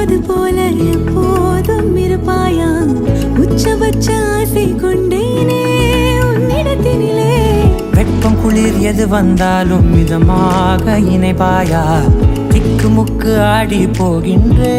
இருப்பது போல எப்போதும் இருப்பாயா உச்சபட்ச ஆசை கொண்டேனே உன்னிடத்தினிலே வெப்பம் குளிர் எது வந்தாலும் மிதமாக இணைப்பாயா திக்கு முக்கு ஆடி போகின்றே